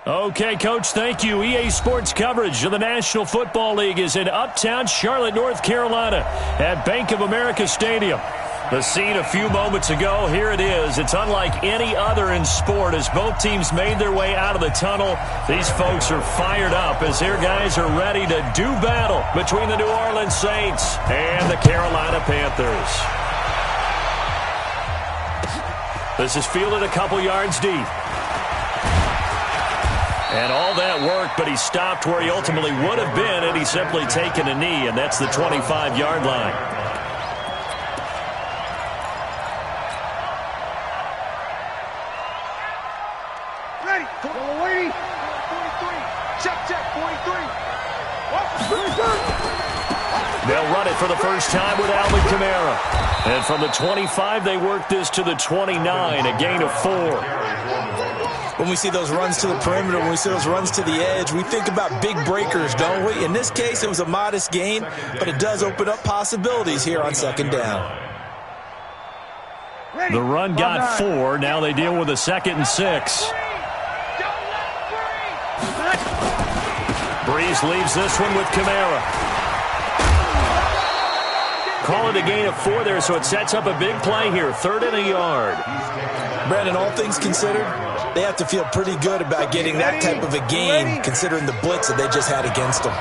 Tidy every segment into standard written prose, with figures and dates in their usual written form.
Okay, Coach, thank you. EA Sports coverage of the National Football League is in uptown Charlotte, North Carolina at Bank of America Stadium. The scene a few moments ago, here it is. It's unlike any other in sport as both teams made their way out of the tunnel. These folks are fired up as their guys are ready to do battle between the New Orleans Saints and the Carolina Panthers. This is fielded a couple yards deep. And all that work, but he stopped where he ultimately would have been had he simply taken a knee, and that's the 25-yard line. Ready. Come on, lady. 43. Check, 43. They'll run it for the first time with Alvin Kamara. And from the 25, they work this to the 29, a gain of 4. When we see those runs to the perimeter, when we see those runs to the edge, we think about big breakers, don't we? In this case, it was a modest gain, but it does open up possibilities here on second down. The run got 4. Now they deal with a 2nd and 6. Breeze leaves this one with Kamara. Call it a gain of 4 there, so it sets up a big play here. 3rd and a yard. Brandon, all things considered, they have to feel pretty good about getting that type of a gain, considering the blitz that they just had against them.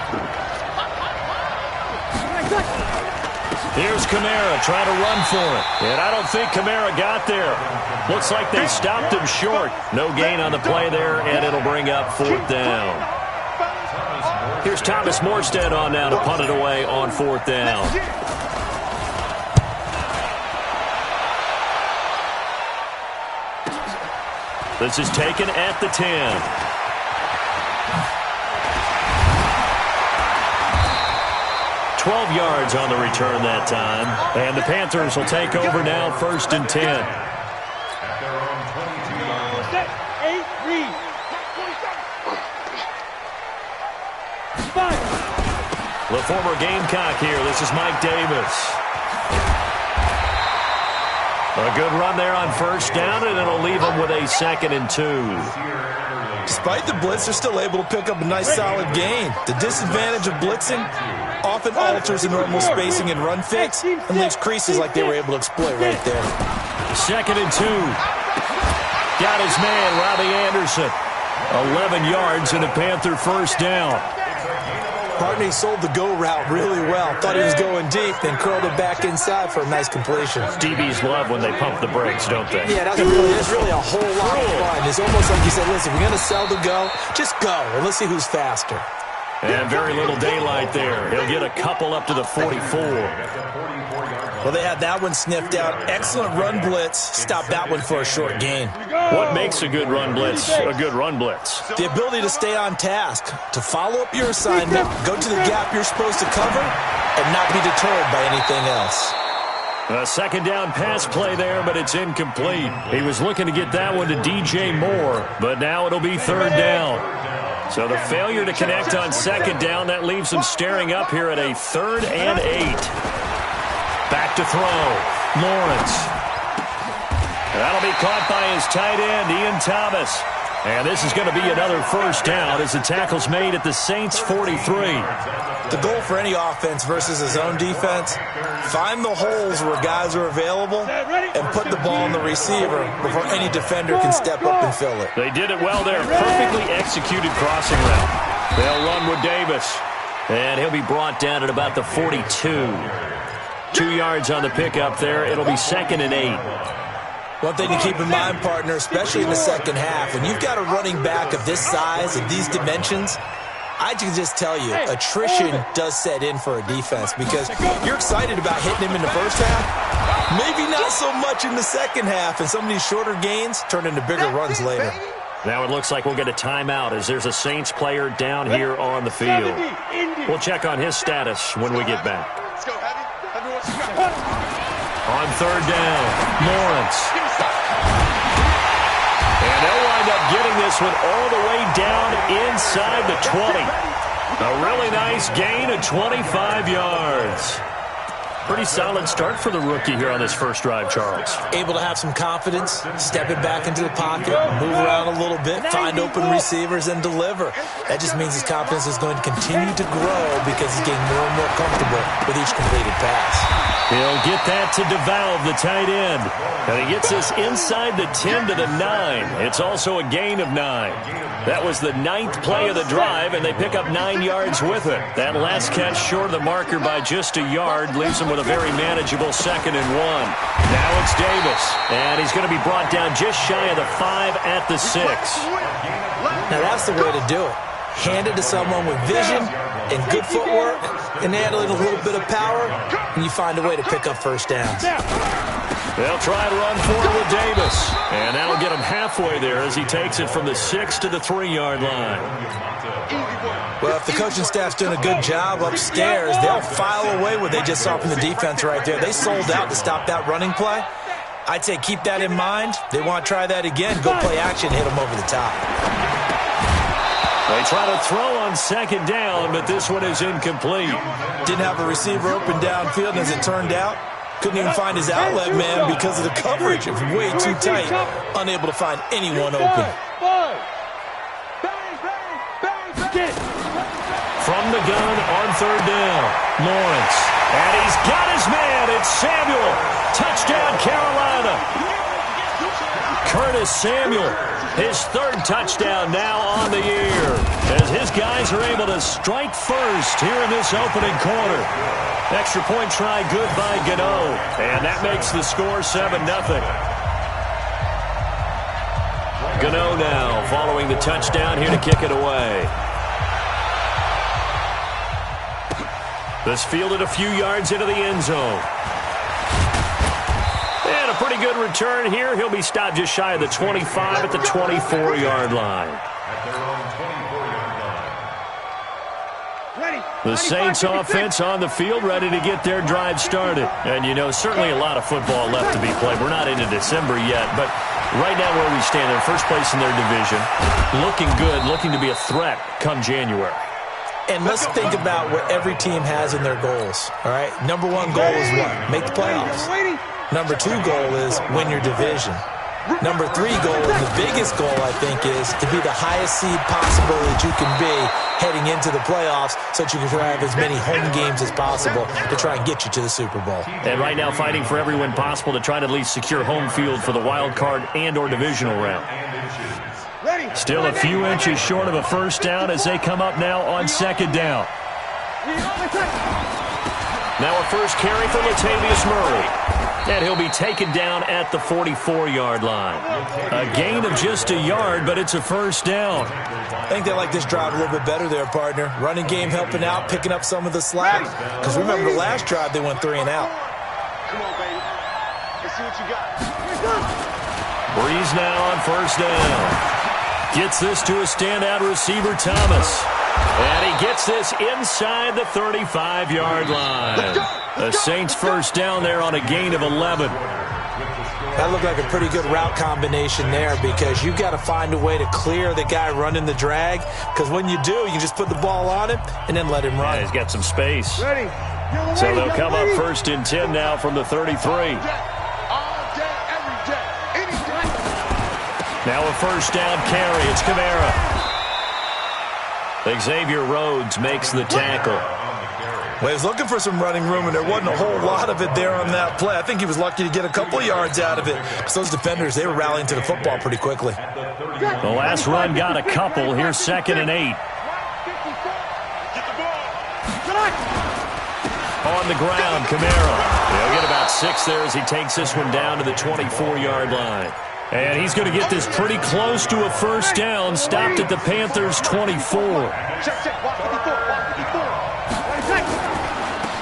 Here's Kamara trying to run for it. And I don't think Kamara got there. Looks like they stopped him short. No gain on the play there, and it'll bring up 4th down. Here's Thomas Morstead on now to punt it away on 4th down. This is taken at the 10. $12 yards on the return that time. And the Panthers will take over now, 1st and 10. The former Gamecock here. This is Mike Davis. A good run there on 1st down, and it'll leave them with a 2nd and 2. Despite the blitz, they're still able to pick up a nice solid gain. The disadvantage of blitzing often alters the normal spacing and run fits and leaves creases like they were able to exploit right there. 2nd and 2. Got his man, Robbie Anderson. 11 yards and a Panther 1st down. Partney sold the go route really well. Thought he was going deep, then curled it back inside for a nice completion. DBs love when they pump the brakes, don't they? Yeah, that's really a whole lot of fun. It's almost like you said, listen, we're going to sell the go. Just go, and let's see who's faster. And very little daylight there. He'll get a couple up to the 44. Well, they had that one sniffed out. Excellent run blitz. Stop that one for a short gain. What makes a good run blitz a good run blitz? The ability to stay on task, to follow up your assignment, go to the gap you're supposed to cover, and not be deterred by anything else. A 2nd down pass play there, but it's incomplete. He was looking to get that one to DJ Moore, but now it'll be 3rd down. So the failure to connect on 2nd down, that leaves him staring up here at a 3rd and 8. Back to throw. Lawrence. That'll be caught by his tight end, Ian Thomas. And this is going to be another 1st down as the tackle's made at the Saints' 43. The goal for any offense versus a zone defense, find the holes where guys are available and put the ball on the receiver before any defender can step up and fill it. They did it well there. Perfectly executed crossing route. They'll run with Davis. And he'll be brought down at about the 42. 2 yards on the pickup there. It'll be 2nd and 8. One thing to keep in mind, partner, especially in the second half, when you've got a running back of this size, of these dimensions, I can just tell you, attrition does set in for a defense because you're excited about hitting him in the first half, maybe not so much in the second half, and some of these shorter gains turn into bigger runs later. Now it looks like we'll get a timeout as there's a Saints player down here on the field. We'll check on his status when we get back. On 3rd down, Lawrence. And they'll wind up getting this one all the way down inside the 20. A really nice gain of 25 yards. Pretty solid start for the rookie here on this first drive, Charles. Able to have some confidence, step it back into the pocket, move around a little bit, find open receivers, and deliver. That just means his confidence is going to continue to grow because he's getting more and more comfortable with each completed pass. He'll get that to DeValve, the tight end. And he gets this inside the 10 to the 9. It's also a gain of 9. That was the 9th play of the drive, and they pick up 9 yards with it. That last catch short of the marker by just a yard leaves him with a very manageable 2nd and 1. Now it's Davis, and he's going to be brought down just shy of the 5 at the 6. Now that's the way to do it. Hand it to someone with vision and good footwork, and add a little bit of power, and you find a way to pick up first downs. They'll try to run forward with Davis, and that'll get him halfway there as he takes it from the 6 to the 3-yard line. Well, if the coaching staff's doing a good job upstairs, they'll file away what they just saw from the defense right there. They sold out to stop that running play. I'd say keep that in mind. They want to try that again. Go play action, hit them over the top. They try to throw on 2nd down, but this one is incomplete. Didn't have a receiver open downfield, and as it turned out, couldn't even find his outlet man because of the coverage. It was way too tight, unable to find anyone open. From the gun on 3rd down, Lawrence. And he's got his man. It's Samuel. Touchdown, Carolina. Curtis Samuel, his 3rd touchdown now on the year, as his guys are able to strike first here in this opening quarter. Extra point try good by Gano, and that makes the score 7-0. Gano now following the touchdown here to kick it away. This fielded a few yards into the end zone. And a pretty good return here. He'll be stopped just shy of the 25 at the 24-yard line. The Saints offense on the field, ready to get their drive started. And, you know, certainly a lot of football left to be played. We're not into December yet, but right now where we stand, they're first place in their division. Looking good, looking to be a threat come January. And let's think about what every team has in their goals, all right? Number 1 goal is what? Make the playoffs. Number 2 goal is win your division. Number 3 goal, and the biggest goal, I think, is to be the highest seed possible that you can be heading into the playoffs so that you can have as many home games as possible to try and get you to the Super Bowl. And right now fighting for every win possible to try to at least secure home field for the wild card and or divisional round. Still a few inches short of a first down as they come up now on 2nd down. Now a first carry for Latavius Murray. And he'll be taken down at the 44-yard line. A gain of just a yard, but it's a first down. I think they like this drive a little bit better there, partner. Running game helping out, picking up some of the slack. Because remember the last drive, they went 3 and out. Come on, baby. Let's see what you got. Breeze now on first down. Gets this to a standout receiver, Thomas. And he gets this inside the 35-yard line. The Saints first down there on a gain of 11. That looked like a pretty good route combination there because you've got to find a way to clear the guy running the drag. Because when you do, you just put the ball on him and then let him run. Yeah, he's got some space. So they'll come up 1st and 10 now from the 33. Now a first down carry. It's Kamara. Xavier Rhodes makes the tackle. Well, he was looking for some running room, and there wasn't a whole lot of it there on that play. I think he was lucky to get a couple of yards out of it because those defenders, they were rallying to the football pretty quickly. The last run got a couple. Here's 2nd and 8. On the ground, Kamara. He'll get about 6 there as he takes this one down to the 24-yard line. And he's going to get this pretty close to a first down, stopped at the Panthers' 24.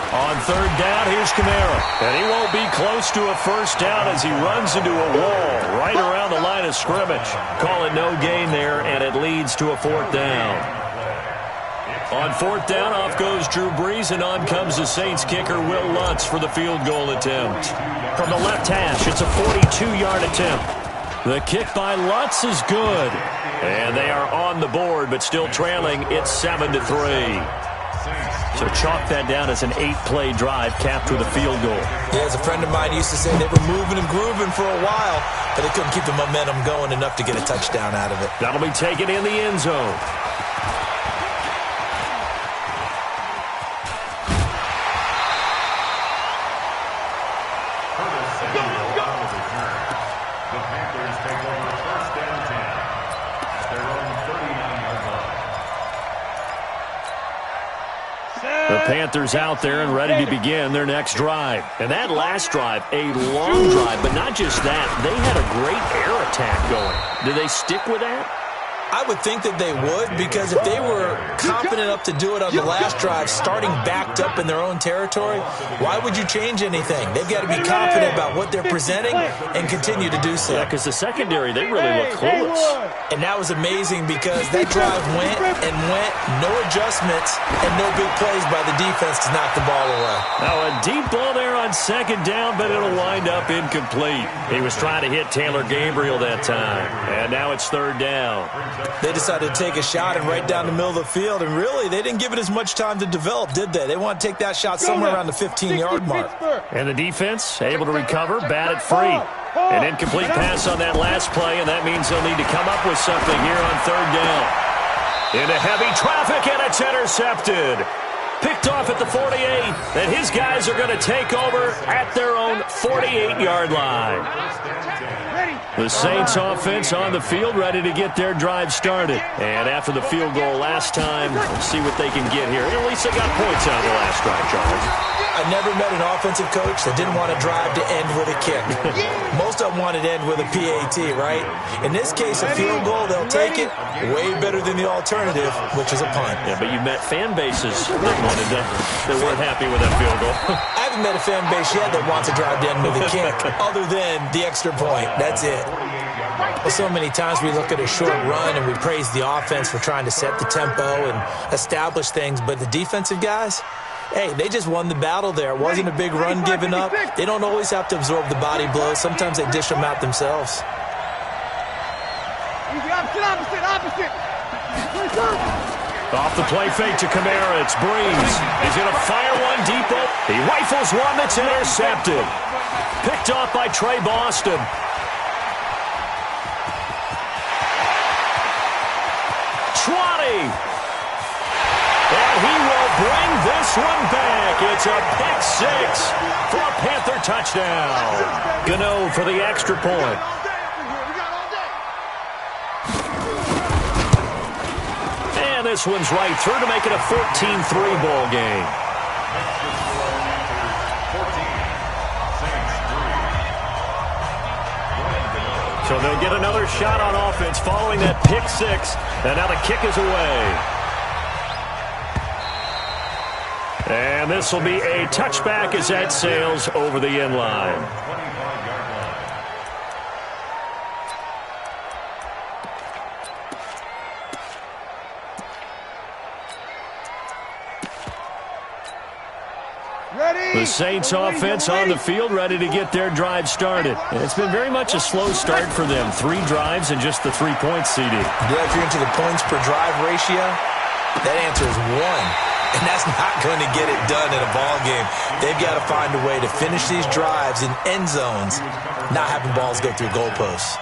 On 3rd down, here's Kamara. And he won't be close to a first down as he runs into a wall right around the line of scrimmage. Call it no gain there, and it leads to a 4th down. On 4th down, off goes Drew Brees, and on comes the Saints kicker, Will Lutz, for the field goal attempt. From the left hash, it's a 42-yard attempt. The kick by Lutz is good. And they are on the board, but still trailing. It's 7-3. So chalk that down as an 8-play drive capped with a field goal. Yeah, as a friend of mine used to say, they were moving and grooving for a while, but they couldn't keep the momentum going enough to get a touchdown out of it. That'll be taken in the end zone. The Panthers out there and ready to begin their next drive. And that last drive, a long drive, but not just that. They had a great air attack going. Do they stick with that? I would think that they would, because if they were confident enough to do it on the last drive, starting backed up in their own territory, why would you change anything? They've got to be confident about what they're presenting and continue to do so. Yeah, because the secondary, they really look clueless. And that was amazing because that drive went and went, no adjustments, and no big plays by the defense to knock the ball away. Now a deep ball there on second down, but it'll wind up incomplete. He was trying to hit Taylor Gabriel that time, and now it's third down. They decided to take a shot and right down the middle of the field, and really, they didn't give it as much time to develop, did they? They want to take that shot somewhere around the 15-yard mark. And the defense able to recover, bat it free. An incomplete pass on that last play, and that means they'll need to come up with something here on third down. Into heavy traffic, and it's intercepted. Picked off at the 48, and his guys are going to take over at their own 48-yard line. The Saints offense on the field, ready to get their drive started. And after the field goal last time, we'll see what they can get here. And at least they got points out of the last drive, Charles. I never met an offensive coach that didn't want a drive to end with a kick. Most of them wanted to end with a PAT, right? In this case, a field goal, they'll take it. Way better than the alternative, which is a punt. Yeah, but you met fan bases that weren't happy with that field goal. I haven't met a fan base yet that wants a drive to end with a kick, other than the extra point. That's it. Well, so many times we look at a short run and we praise the offense for trying to set the tempo and establish things, but the defensive guys, hey, they just won the battle there. It wasn't a big run given up. They don't always have to absorb the body blows. Sometimes they dish them out themselves. Opposite. Off the play fake to Kamara, it's Breeze. He's going to fire one deep. He rifles one that's intercepted. Picked off by Trey Boston. And he will bring this one back. It's a pick six for a Panther touchdown. Gano for the extra point. And this one's right through to make it a 14-3 ball game. So they'll get another shot on offense following that pick six. And now the kick is away. And this will be a touchback as that sails over the end line. The Saints offense on the field, ready to get their drive started. And it's been very much a slow start for them. 3 drives and just the 3 points, CD. Yeah, if you're into the points per drive ratio, that answer is 1. And that's not going to get it done in a ball game. They've got to find a way to finish these drives in end zones, not having balls go through goalposts.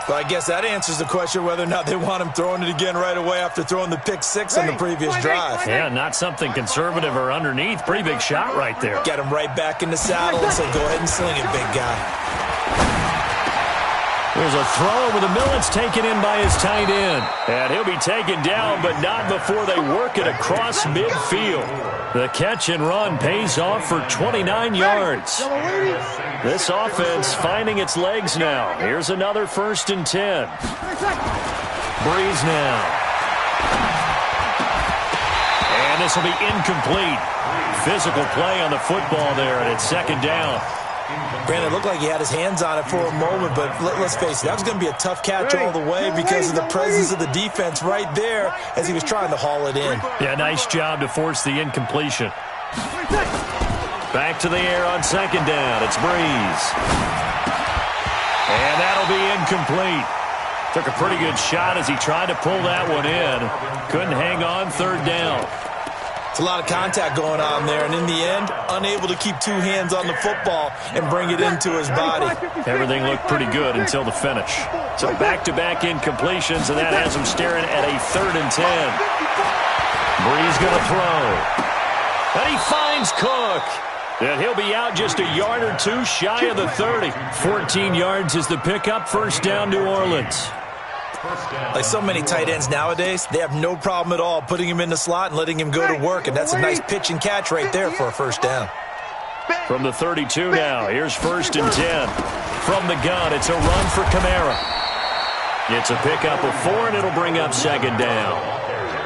Well, I guess that answers the question whether or not they want him throwing it again right away after throwing the pick six on the previous drive. Yeah, not something conservative or underneath. Pretty big shot right there. Get him right back in the saddle and say, go ahead and sling it, big guy. There's a throw over the middle. It's taken in by his tight end. And he'll be taken down, but not before they work it across midfield. The catch and run pays off for 29 yards. This offense finding its legs now. Here's another 1st and 10. Breeze now. And this will be incomplete. Physical play on the football there, and it's 2nd down. Brandon, it looked like he had his hands on it for a moment, but let's face it, that was going to be a tough catch all the way because of the presence of the defense right there as he was trying to haul it in. Yeah, nice job to force the incompletion. Back to the air on 2nd down. It's Breeze. And that'll be incomplete. Took a pretty good shot as he tried to pull that one in. Couldn't hang on 3rd down. It's a lot of contact going on there, and in the end, unable to keep two hands on the football and bring it into his body. Everything looked pretty good until the finish. So back-to-back incompletions, and that has him staring at a 3rd and 10. Bree's going to throw. And he finds Cook. And he'll be out just a yard or two shy of the 30. 14 yards is the pickup. First down, New Orleans. Like so many tight ends nowadays, they have no problem at all putting him in the slot and letting him go to work, and that's a nice pitch and catch right there for a first down. From the 32 now, here's 1st and 10. From the gun, it's a run for Kamara. It's a pickup of 4, and it'll bring up 2nd down.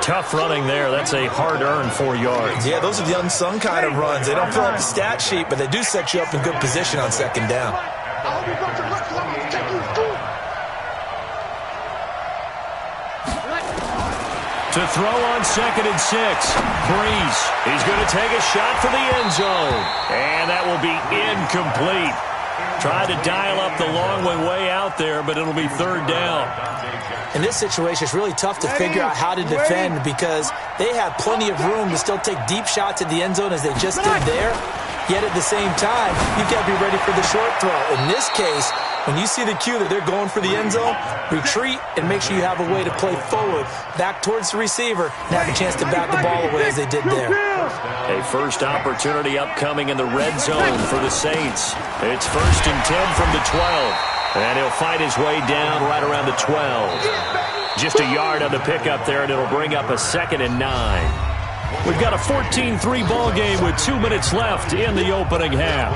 Tough running there. That's a hard-earned 4 yards. Yeah, those are the unsung kind of runs. They don't fill up the stat sheet, but they do set you up in good position on 2nd down. To throw on 2nd and 6. Breeze. He's going to take a shot for the end zone. And that will be incomplete. Tried to dial up the long way out there, but it'll be 3rd down. In this situation, it's really tough to figure out how to defend because they have plenty of room to still take deep shots at the end zone as they just did there. Yet at the same time, you've got to be ready for the short throw. In this case, when you see the cue that they're going for the end zone, retreat and make sure you have a way to play forward, back towards the receiver, and have a chance to bat the ball away as they did there. A first opportunity upcoming in the red zone for the Saints. It's 1st and 10 from the 12. And he'll fight his way down right around the 12. Just a yard on the pickup there, and it'll bring up a 2nd and 9. We've got a 14-3 ball game with 2 minutes left in the opening half.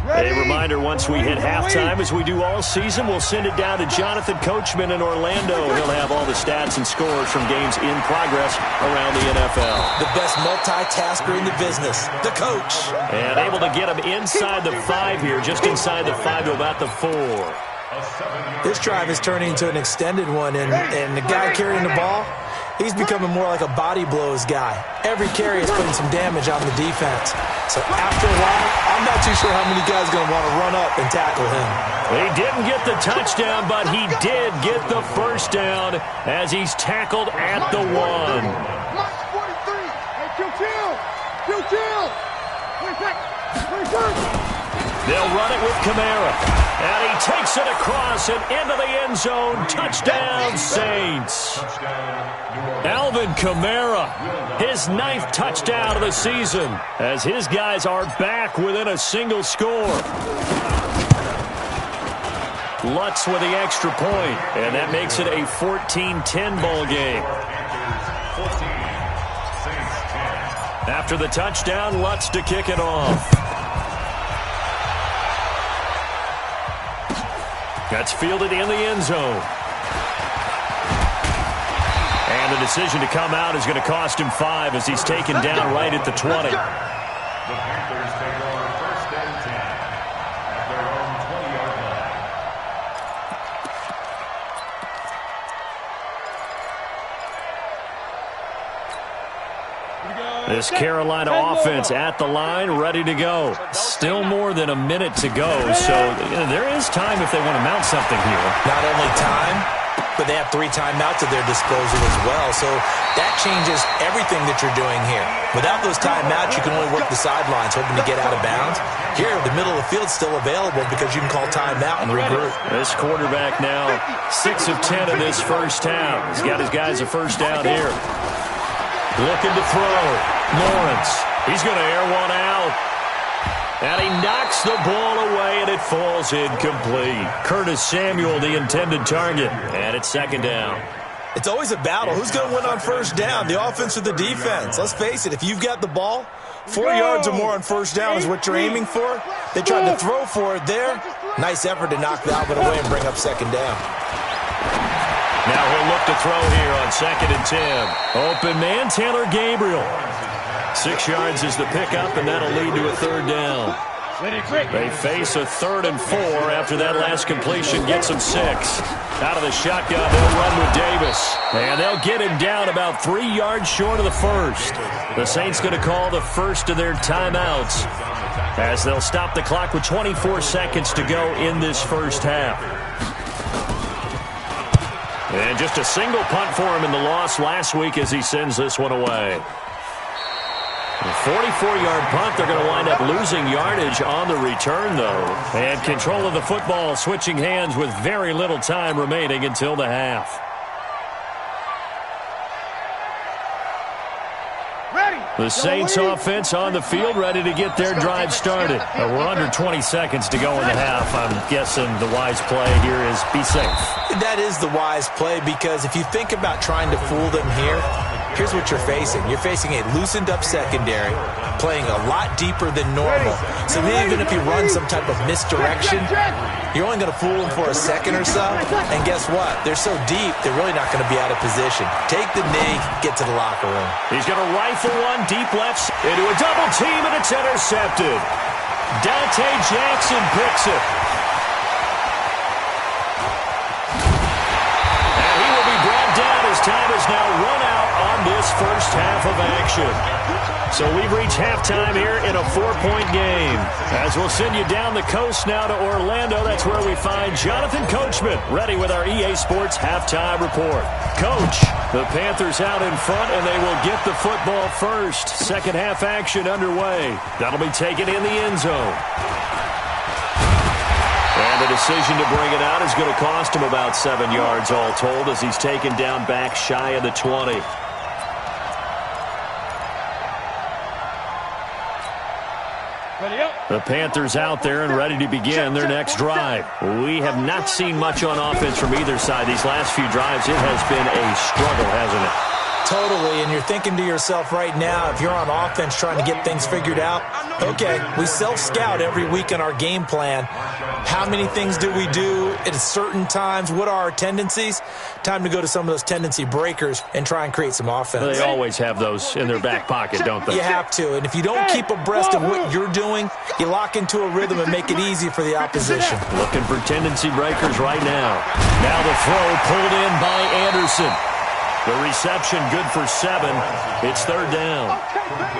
A reminder, once we hit halftime, as we do all season, we'll send it down to Jonathan Coachman in Orlando. He'll have all the stats and scores from games in progress around the NFL. The best multitasker in the business, the coach. And able to get him inside the 5 here, just inside the 5 to about the 4. This drive is turning into an extended one, and the guy carrying the ball, he's becoming more like a body blows guy. Every carry is putting some damage on the defense. So after a while, I'm not too sure how many guys are going to want to run up and tackle him. He didn't get the touchdown, but he did get the first down as he's tackled at the 1. They'll run it with Kamara. And he takes it across and into the end zone. Touchdown, Saints. Alvin Kamara, his 9th touchdown of the season, as his guys are back within a single score. Lutz with the extra point, and that makes it a 14-10 ball game. After the touchdown, Lutz to kick it off. That's fielded in the end zone. And the decision to come out is going to cost him 5 as he's taken down right at the 20. The Panthers take over 1st and 10 at their own 20-yard line. This Carolina offense at the line, ready to go. Still more than a minute to go, so there is time if they want to mount something here. Not only time, but they have 3 timeouts at their disposal as well, so that changes everything that you're doing here. Without those timeouts, you can only work the sidelines, hoping to get out of bounds. Here, the middle of the field's still available because you can call timeout and regroup. This quarterback now 6 of 10 in this first half. He's got his guys a first down here. Looking to throw. Lawrence. He's going to air one out. And he knocks the ball away, and it falls incomplete. Curtis Samuel, the intended target. And it's 2nd down. It's always a battle. Who's going to win on first down, the offense or the defense? Let's face it, if you've got the ball, 4 yards or more on first down is what you're aiming for. They tried to throw for it there. Nice effort to knock that one away and bring up 2nd down. Now he'll look to throw here on 2nd and 10. Open man, Taylor Gabriel. 6 yards is the pickup, and that'll lead to a 3rd down. They face a 3rd and 4 after that last completion gets them 6. Out of the shotgun, they'll run with Davis. And they'll get him down about 3 yards short of the first. The Saints going to call the first of their timeouts as they'll stop the clock with 24 seconds to go in this first half. And just a single punt for him in the loss last week as he sends this one away. A 44-yard punt. They're going to wind up losing yardage on the return, though. And control of the football switching hands with very little time remaining until the half. The Saints offense on the field, ready to get their drive started. We're under 20 seconds to go in the half. I'm guessing the wise play here is be safe. That is the wise play, because if you think about trying to fool them here, here's what you're facing. You're facing a loosened up secondary, playing a lot deeper than normal. So even if you run some type of misdirection, you're only going to fool them for a second or so. And guess what? They're so deep, they're really not going to be out of position. Take the knee, get to the locker room. He's going to rifle one deep left into a double team, and it's intercepted. Dante Jackson picks it. And he will be brought down as time is now run out on this first half of action. So we've reached halftime here in a 4-point game. As we'll send you down the coast now to Orlando, that's where we find Jonathan Coachman, ready with our EA Sports halftime report. Coach, the Panthers out in front, and they will get the football first. Second half action underway. That'll be taken in the end zone. And the decision to bring it out is going to cost him about 7 yards all told, as he's taken down back shy of the 20. The Panthers out there and ready to begin their next drive. We have not seen much on offense from either side. These last few drives, it has been a struggle, hasn't it? Totally, and you're thinking to yourself right now, if you're on offense trying to get things figured out, okay, we self-scout every week in our game plan. How many things do we do at certain times? What are our tendencies? Time to go to some of those tendency breakers and try and create some offense. They always have those in their back pocket, don't they? You have to, and if you don't keep abreast of what you're doing, you lock into a rhythm and make it easy for the opposition. Looking for tendency breakers right now. Now the throw pulled in by Anderson. The reception good for 7. It's third down.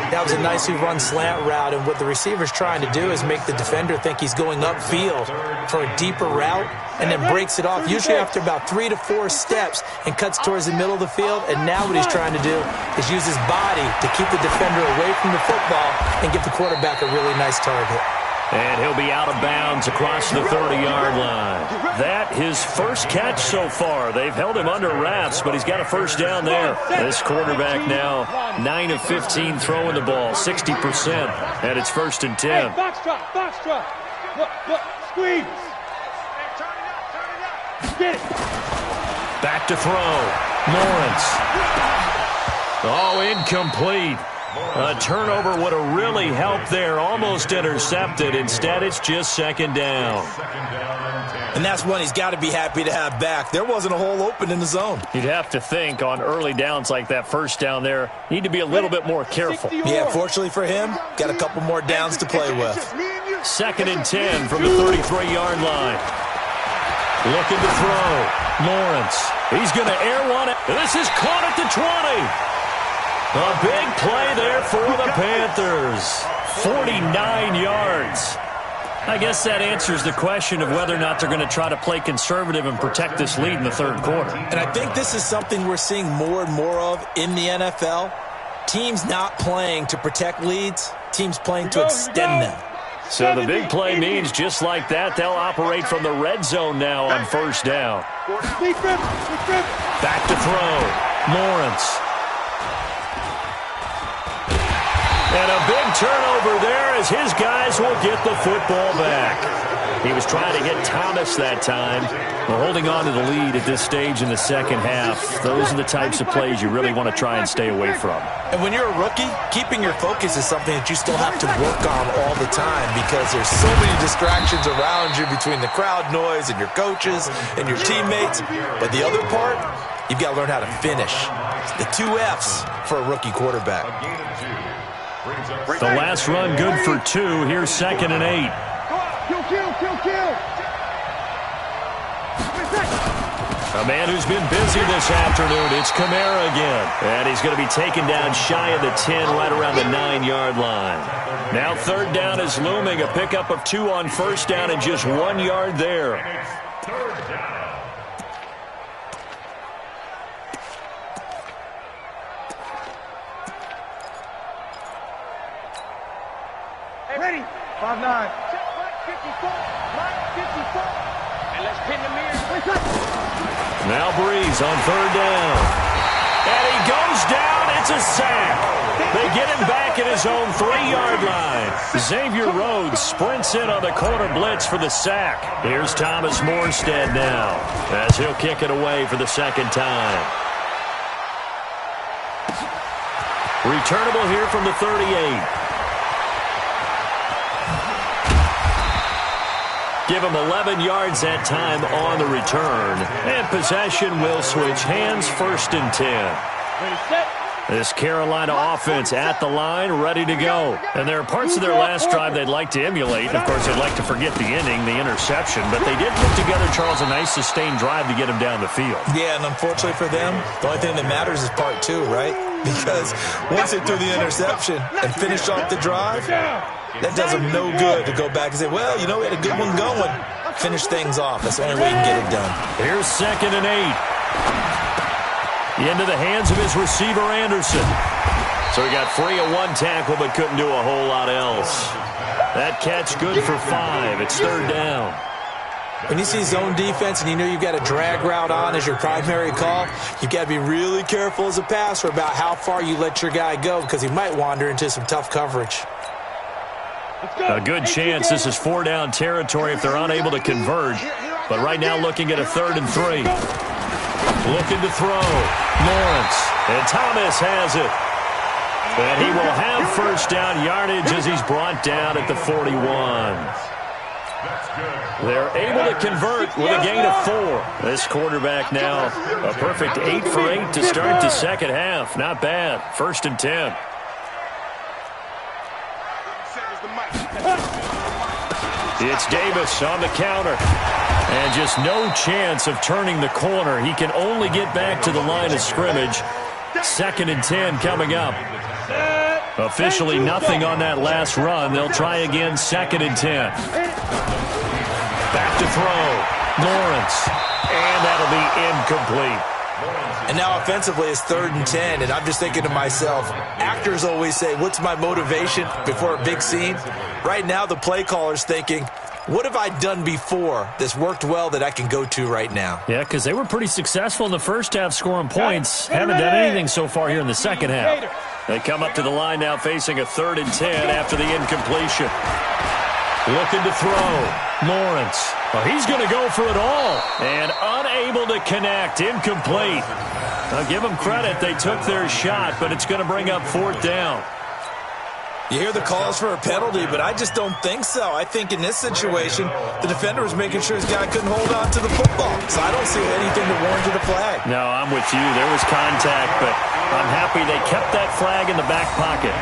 That was a nicely run slant route, and what the receiver's trying to do is make the defender think he's going upfield for a deeper route and then breaks it off, usually after about 3 to 4 steps, and cuts towards the middle of the field. And now what he's trying to do is use his body to keep the defender away from the football and give the quarterback a really nice target. And he'll be out of bounds across the 30-yard line. That his first catch so far. They've held him under wraps, but he's got a first down there. This quarterback now 9 of 15 throwing the ball, 60%, and it's first and 10. Hey, box drop. Look, squeeze. Get it. Back to throw. Lawrence. Oh, incomplete. A turnover would have really helped there. Almost intercepted. Instead, it's just second down. And that's one he's got to be happy to have back. There wasn't a hole open in the zone. You'd have to think on early downs like that first down there, need to be a little bit more careful. Yeah, fortunately for him, got a couple more downs to play with. Second and 10 from the 33-yard line. Looking to throw. Lawrence. He's going to air one. This is caught at the 20. A big play there for the Panthers. 49 yards. I guess that answers the question of whether or not they're going to try to play conservative and protect this lead in the third quarter. And I think this is something we're seeing more and more of in the NFL. Teams not playing to protect leads, teams playing to extend them. So the big play means just like that, they'll operate from the red zone now on first down. Back to throw. Lawrence. And a big turnover there as his guys will get the football back. He was trying to hit Thomas that time. Well, holding on to the lead at this stage in the second half, those are the types of plays you really want to try and stay away from. And when you're a rookie, keeping your focus is something that you still have to work on all the time, because there's so many distractions around you between the crowd noise and your coaches and your teammates. But the other part, you've got to learn how to finish. The 2 F's for a rookie quarterback. The last run good for 2. Here's second and 8. Kill. A man who's been busy this afternoon. It's Kamara again. And he's going to be taken down shy of the 10, right around the 9-yard line. Now third down is looming. A pickup of 2 on first down and just 1 yard there. Ready? 5-9. Check right 54. Right 54. And let's pin the mirror. Now Breeze on third down. And he goes down. It's a sack. They get him back at his own 3-yard line. Xavier Rhodes sprints in on the corner blitz for the sack. Here's Thomas Morstead now as he'll kick it away for the second time. Returnable here from the 38. Give him 11 yards that time on the return. And possession will switch hands, 1st and 10. Ready, set. This Carolina offense at the line, ready to go. And there are parts of their last drive they'd like to emulate. Of course, they'd like to forget the inning, the interception. But they did put together, Charles, a nice sustained drive to get him down the field. Yeah, and unfortunately for them, the only thing that matters is part 2, right? Because once they threw the interception and finished off the drive, that does them no good to go back and say, well, you know, we had a good one going. Finish things off. That's the only way you can get it done. Here's 2nd and 8. Into the hands of his receiver, Anderson. So he got free of 1 tackle but couldn't do a whole lot else. That catch good for 5. It's 3rd down. When you see zone defense and you know you've got a drag route on as your primary call, you've got to be really careful as a passer about how far you let your guy go because he might wander into some tough coverage. A good chance this is 4-down territory if they're unable to convert. But right now looking at a 3rd and 3. Looking to throw. Lawrence. And Thomas has it. And he will have 1st down yardage as he's brought down at the 41. They're able to convert with a gain of 4. This quarterback now a perfect 8 for 8 to start the second half. Not bad. 1st and 10. It's Davis on the counter. And just no chance of turning the corner. He can only get back to the line of scrimmage. 2nd and 10 coming up. Officially nothing on that last run. They'll try again, 2nd and 10. Back to throw. Lawrence. And that'll be incomplete. And now offensively it's 3rd and 10, and I'm just thinking to myself, actors always say, what's my motivation before a big scene? Right now the play caller's thinking, what have I done before that's worked well that I can go to right now? Yeah, because they were pretty successful in the first half scoring points. Haven't done anything so far here in the second half. They come up to the line now facing a 3rd and 10 after the incompletion. Looking to throw. Lawrence. Well, he's going to go for it all. And unable to connect. Incomplete. I'll give them credit. They took their shot, but it's going to bring up 4th down. You hear the calls for a penalty, but I just don't think so. I think in this situation, the defender was making sure his guy couldn't hold on to the football. So I don't see anything to warrant a flag. No, I'm with you. There was contact, but I'm happy they kept that flag in the back pocket.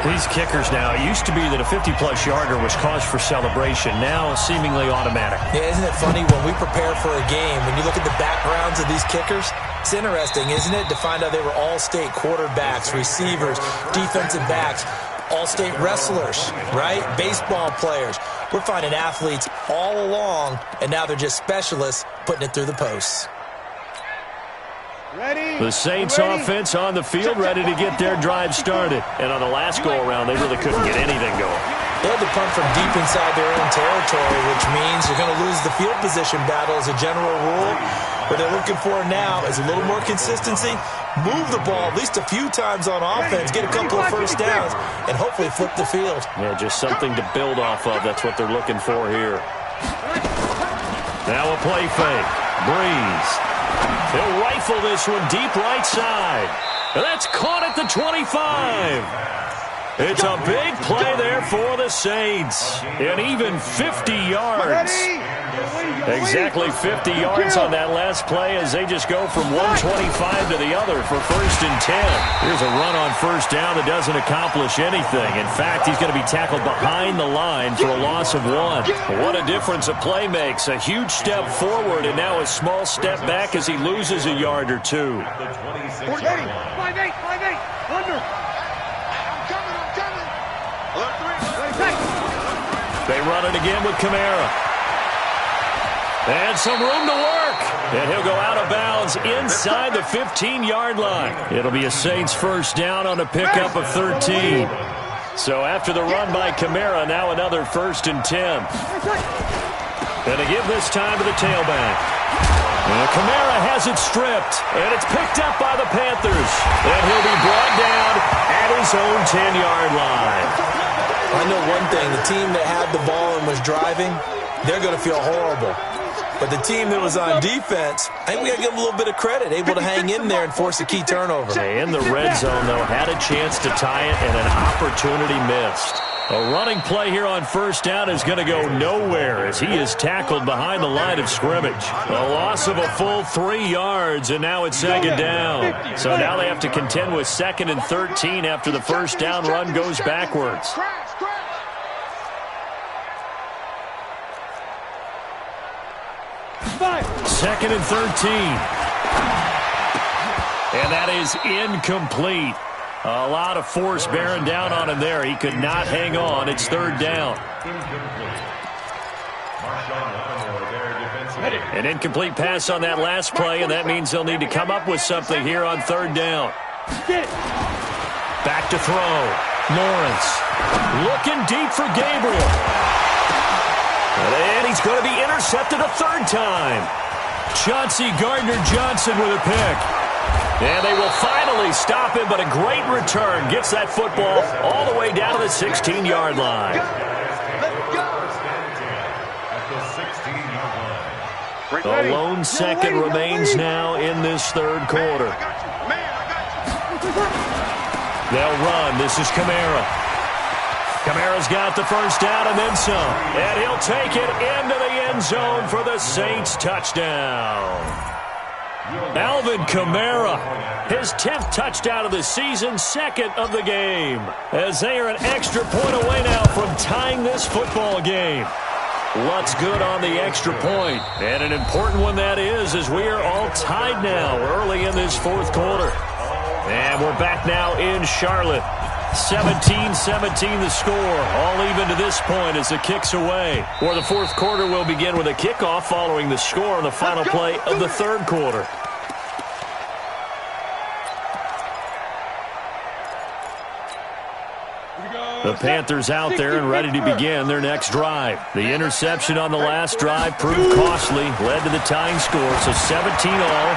These kickers now, it used to be that a 50-plus yarder was cause for celebration. Now, seemingly automatic. Yeah, isn't it funny when we prepare for a game, when you look at the backgrounds of these kickers, it's interesting, isn't it, to find out they were all-state quarterbacks, receivers, defensive backs, all-state wrestlers, right? Baseball players. We're finding athletes all along, and now they're just specialists putting it through the posts. The Saints offense on the field, ready to get their drive started. And on the last go-around, they really couldn't get anything going. They had to punt from deep inside their own territory, which means you're going to lose the field position battle as a general rule. What they're looking for now is a little more consistency, move the ball at least a few times on offense, get a couple of 1st downs, and hopefully flip the field. Yeah, just something to build off of. That's what they're looking for here. Now a play fake. Breeze. He'll rifle this one deep right side. And that's caught at the 25. It's a big play there for the Saints. And even 50 yards. Exactly 50 yards on that last play as they just go from 125 to the other for 1st and 10. Here's a run on 1st down that doesn't accomplish anything. In fact, he's going to be tackled behind the line for a loss of 1. What a difference a play makes. A huge step forward and now a small step back as he loses a yard or 2. 5-8, 5-8, under. They run it again with Kamara. And some room to work. And he'll go out of bounds inside the 15-yard line. It'll be a Saints 1st down on a pickup of 13. So after the run by Kamara, now another 1st and 10. Going to give this time to the tailback. Kamara has it stripped, and it's picked up by the Panthers. And he'll be brought down at his own 10-yard line. I know one thing. The team that had the ball and was driving, they're going to feel horrible. But the team that was on defense, I think we got to give them a little bit of credit, able to hang in there and force a key turnover. In the red zone, though, had a chance to tie it, and an opportunity missed. A running play here on 1st down is going to go nowhere as he is tackled behind the line of scrimmage. A loss of a full 3 yards, and now it's 2nd down. So now they have to contend with 2nd and 13 after the 1st down run goes backwards. 2nd and 13. And that is incomplete. A lot of force bearing down on him there. He could not hang on. It's 3rd down. An incomplete pass on that last play, and that means they'll need to come up with something here on 3rd down. Back to throw. Lawrence looking deep for Gabriel. And he's going to be intercepted a 3rd time. Chauncey Gardner-Johnson with a pick. And they will finally stop him, but a great return. Gets that football all the way down to the 16-yard line. A lone 2nd remains now in this 3rd quarter. They'll run. This is Kamara. Kamara's got the 1st down and then some. And he'll take it into the end zone for the Saints touchdown. Alvin Kamara, his 10th touchdown of the season, 2nd of the game. As they are an extra point away now from tying this football game. What's good on the extra point? And an important one that is, as we are all tied now early in this 4th quarter. And we're back now in Charlotte. 17-17 the score. All even to this point as the kick's away. Or the 4th quarter will begin with a kickoff following the score on the final play of the 3rd quarter. The Panthers out there and ready to begin their next drive. The interception on the last drive proved costly, led to the tying score, so 17-all.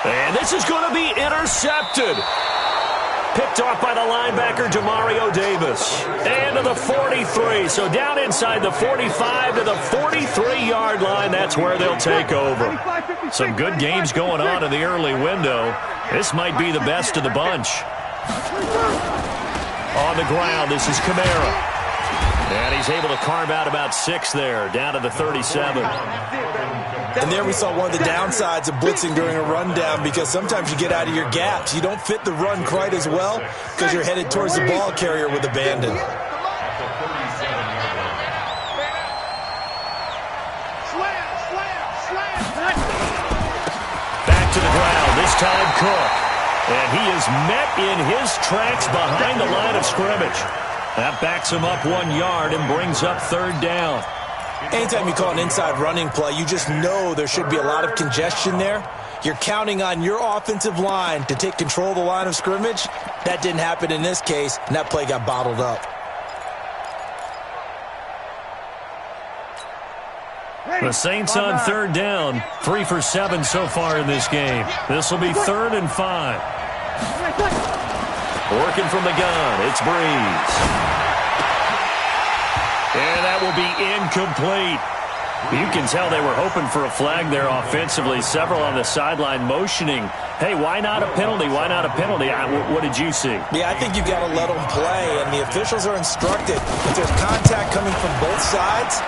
And this is going to be intercepted. Picked off by the linebacker, Demario Davis. And to the 43, so down inside the 45 to the 43-yard line. That's where they'll take over. Some good games going on in the early window. This might be the best of the bunch. On the ground, this is Kamara. And he's able to carve out about 6 there, down to the 37. And there we saw one of the downsides of blitzing during a rundown, because sometimes you get out of your gaps. You don't fit the run quite as well because you're headed towards the ball carrier with abandon. Back to the ground, this time Cook. And he is met in his tracks behind the line of scrimmage. That backs him up 1 yard and brings up 3rd down. Anytime you call an inside running play, you just know there should be a lot of congestion there. You're counting on your offensive line to take control of the line of scrimmage. That didn't happen in this case, and that play got bottled up. The Saints on 3rd down, 3 for 7 so far in this game. This will be 3rd and 5. Working from the gun, it's Breeze. And that will be incomplete. You can tell they were hoping for a flag there offensively. Several on the sideline motioning, hey, why not a penalty? Why not a penalty? What did you see? Yeah, I think you've got to let them play, and the officials are instructed. If there's contact coming from both sides,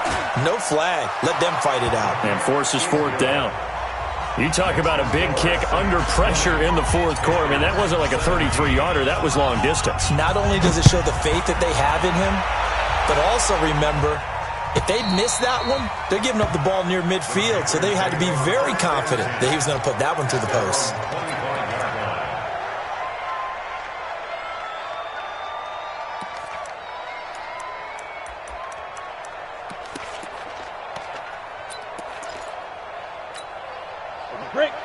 no flag. Let them fight it out. And forces 4th down. You talk about a big kick under pressure in the 4th quarter. I mean, that wasn't like a 33-yarder. That was long distance. Not only does it show the faith that they have in him, but also remember, if they'd missed that one, they're giving up the ball near midfield, so they had to be very confident that he was going to put that one through the post.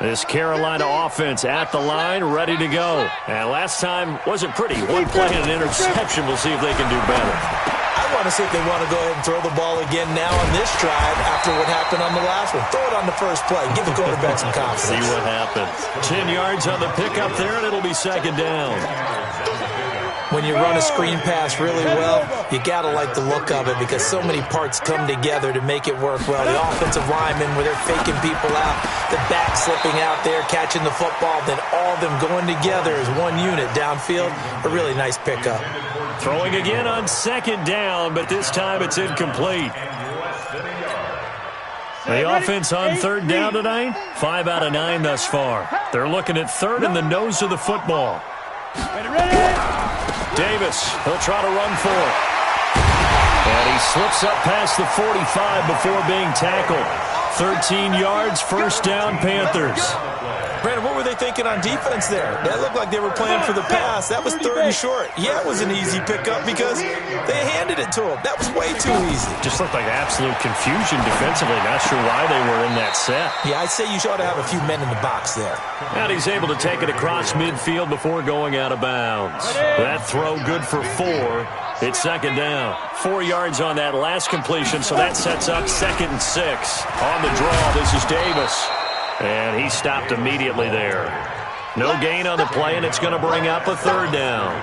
This Carolina offense at the line, ready to go. And last time wasn't pretty. One play and an interception. We'll see if they can do better. I want to see if they want to go ahead and throw the ball again now on this drive after what happened on the last one. Throw it on the first play. Give the quarterback some confidence. See what happens. 10 yards on the pickup there, and it'll be second down. When you run a screen pass really well, you got to like the look of it because so many parts come together to make it work well. The offensive linemen, where they're faking people out, the back slipping out there, catching the football, then all of them going together as one unit downfield. A really nice pickup. Throwing again on second down, but this time it's incomplete. The offense on third down tonight, 5 out of 9 thus far. They're looking at third in the nose of the football. Davis, he'll try to run for it. And he slips up past the 45 before being tackled. 13 yards, first down, Panthers. Brandon, what were they thinking on defense there? That looked like they were playing for the pass. That was third and short. Yeah, it was an easy pickup because they handed it to him. That was way too easy. Just looked like absolute confusion defensively. Not sure why they were in that set. Yeah, I'd say you ought to have a few men in the box there. And he's able to take it across midfield before going out of bounds. That throw good for 4. It's second down. 4 yards on that last completion, so that sets up 2nd and 6. On the draw, this is Davis. And he stopped immediately there. No gain on the play, and it's going to bring up a third down.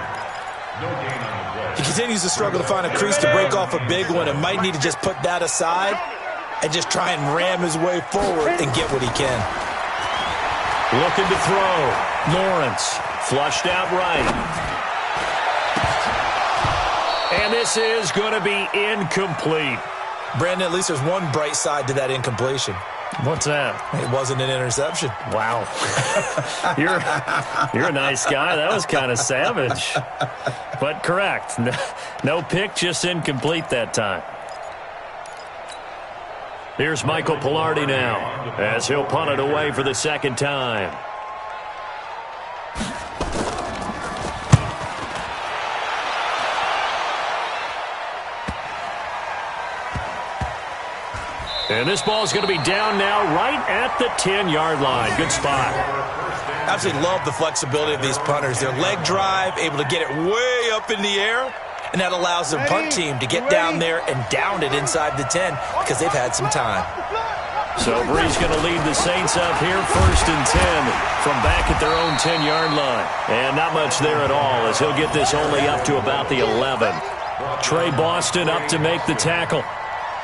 He continues to struggle to find a crease to break off a big one and might need to just put that aside and just try and ram his way forward and get what he can. Looking to throw. Lawrence flushed out right. And this is going to be incomplete. Brandon, at least there's one bright side to that incompletion. What's that? It wasn't an interception. Wow. You're a nice guy. That was kind of savage. But correct. No pick, just incomplete that time. Here's Michael Pilardi now as he'll punt it away for the second time. And this ball is going to be down now right at the 10-yard line. Good spot. Absolutely love the flexibility of these punters. Their leg drive, able to get it way up in the air, and that allows the punt team to get down there and down it inside the 10 because they've had some time. So Bree's going to lead the Saints up here, 1st and 10 from back at their own 10-yard line. And not much there at all as he'll get this only up to about the 11. Trey Boston up to make the tackle.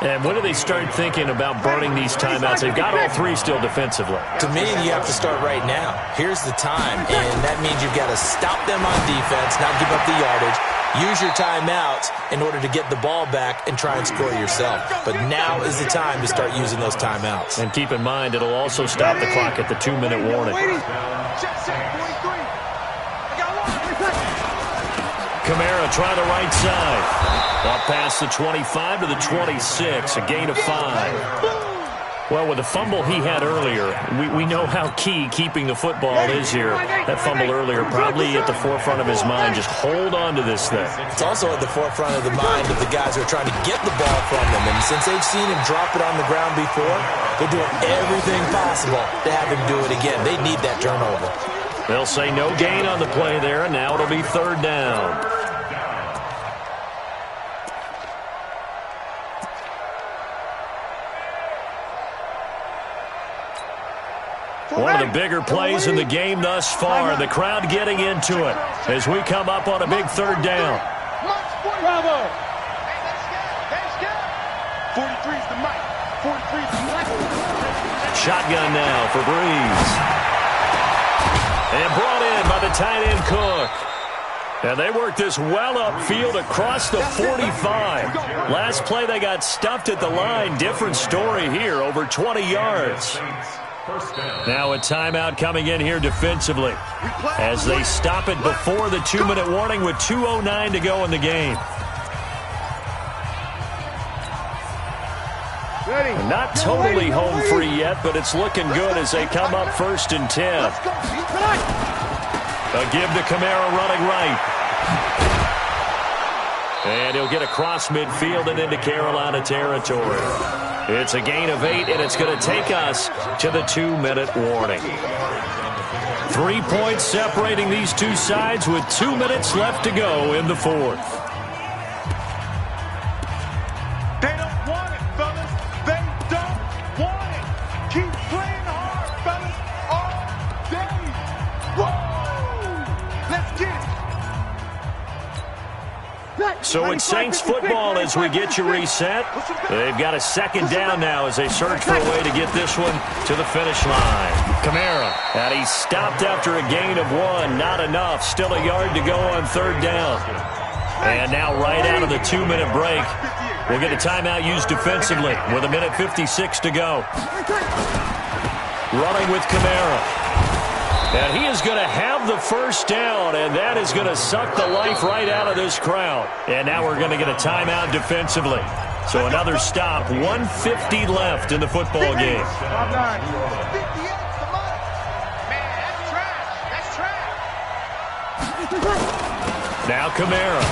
And when do they start thinking about burning these timeouts? They've got all 3 still defensively. To me, you have to start right now. Here's the time, and that means you've got to stop them on defense, not give up the yardage, use your timeouts in order to get the ball back and try and score yourself. But now is the time to start using those timeouts. And keep in mind, it'll also stop the clock at the 2-minute warning. Kamara try the right side. Up past the 25 to the 26, a gain of 5. Well, with the fumble he had earlier, we know how key keeping the football is here. That fumble earlier probably at the forefront of his mind. Just hold on to this thing. It's also at the forefront of the mind of the guys who are trying to get the ball from them. And since they've seen him drop it on the ground before, they're doing everything possible to have him do it again. They need that turnover. They'll say no gain on the play there, and now it'll be third down. One of the bigger plays in the game thus far. The crowd getting into it as we come up on a big third down. Bravo. 43's the mic. 43's the mic. Shotgun now for Breeze. And brought in by the tight end Cook. And they worked this well upfield across the 45. Last play they got stuffed at the line. Different story here, over 20 yards. Now a timeout coming in here defensively as they stop it before the 2-minute warning with 2:09 to go in the game. And not totally home free yet, but it's looking good as they come up 1st and 10. A give to Kamara running right. And he'll get across midfield and into Carolina territory. It's a gain of 8, and it's going to take us to the 2-minute warning. 3 points separating these two sides with 2 minutes left to go in the fourth. They don't want it, fellas. They don't want it. Keep playing hard, fellas, all day. Whoa! Let's get it. So it's Saints football as we get you reset. They've got a second down now as they search for a way to get this one to the finish line. Kamara, and he stopped after a gain of 1. Not enough. Still a yard to go on third down. And now right out of the 2-minute break, we'll get a timeout used defensively with 1:56 to go. Running with Kamara. And he is going to have the first down, and that is going to suck the life right out of this crowd. And now we're going to get a timeout defensively. So another stop, 1:50 left in the football game. Now Kamara.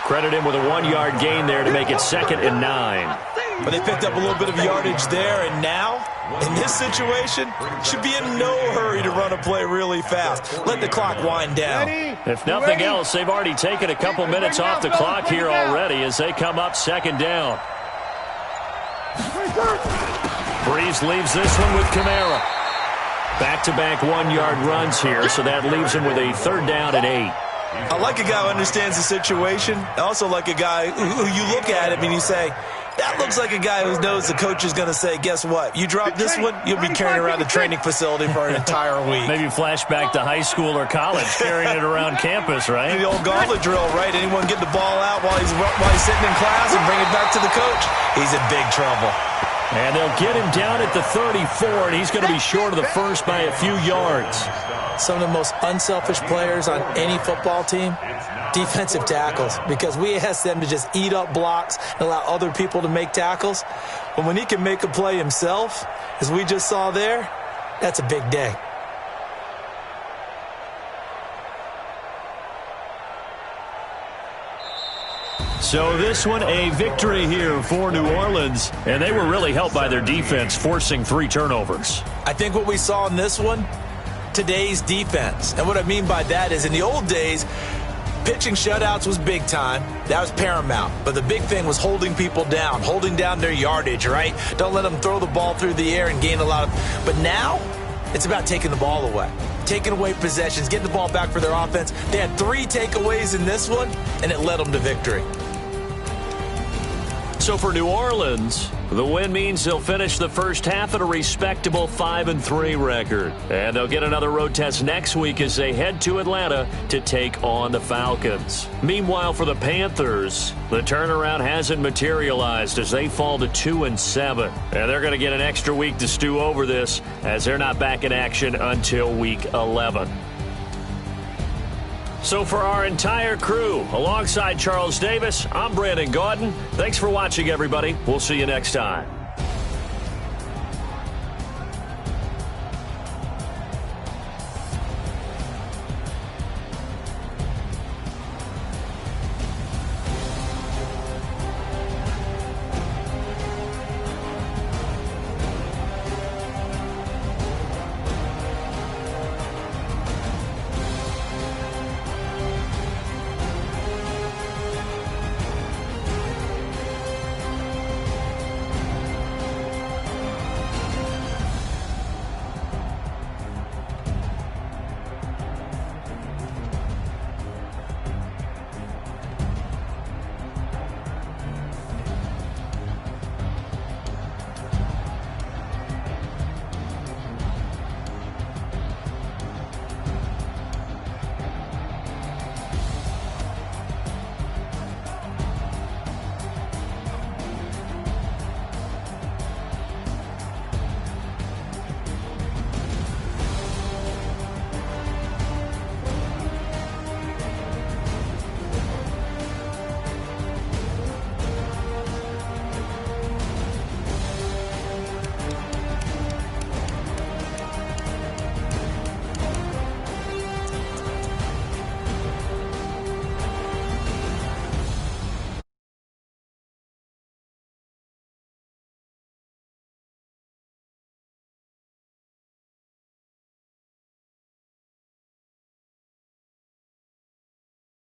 Credit him with a 1-yard gain there to make it 2nd and 9. But they picked up a little bit of yardage there, and now, in this situation, should be in no hurry to run a play really fast. Let the clock wind down. If nothing else, they've already taken a couple minutes off the clock here already as they come up 2nd down. Breeze leaves this one with Kamara. Back-to-back 1-yard runs here, so that leaves him with a 3rd down and 8. I like a guy who understands the situation. I also like a guy who you look at him and you say, that looks like a guy who knows the coach is going to say, guess what? You drop this one, you'll be carrying around the training facility for an entire week. Maybe flashback to high school or college, carrying it around campus, right? The old gauntlet drill, right? Anyone get the ball out while he's sitting in class and bring it back to the coach? He's in big trouble. And they'll get him down at the 34, and he's going to be short of the first by a few yards. Some of the most unselfish players on any football team, defensive tackles, because we ask them to just eat up blocks and allow other people to make tackles. But when he can make a play himself, as we just saw there, that's a big day. So this one, a victory here for New Orleans, and they were really helped by their defense, forcing 3 turnovers. I think what we saw in this one, today's defense. And what I mean by that is in the old days, pitching shutouts was big time. That was paramount. But the big thing was holding people down, holding down their yardage, right? Don't let them throw the ball through the air and gain a lot of... But now, it's about taking the ball away. Taking away possessions, getting the ball back for their offense. They had 3 takeaways in this one, and it led them to victory. So for New Orleans, the win means they'll finish the first half at a respectable 5-3 record. And they'll get another road test next week as they head to Atlanta to take on the Falcons. Meanwhile, for the Panthers, the turnaround hasn't materialized as they fall to 2-7. And they're going to get an extra week to stew over this as they're not back in action until week 11. So for our entire crew, alongside Charles Davis, I'm Brandon Gaudin. Thanks for watching, everybody. We'll see you next time.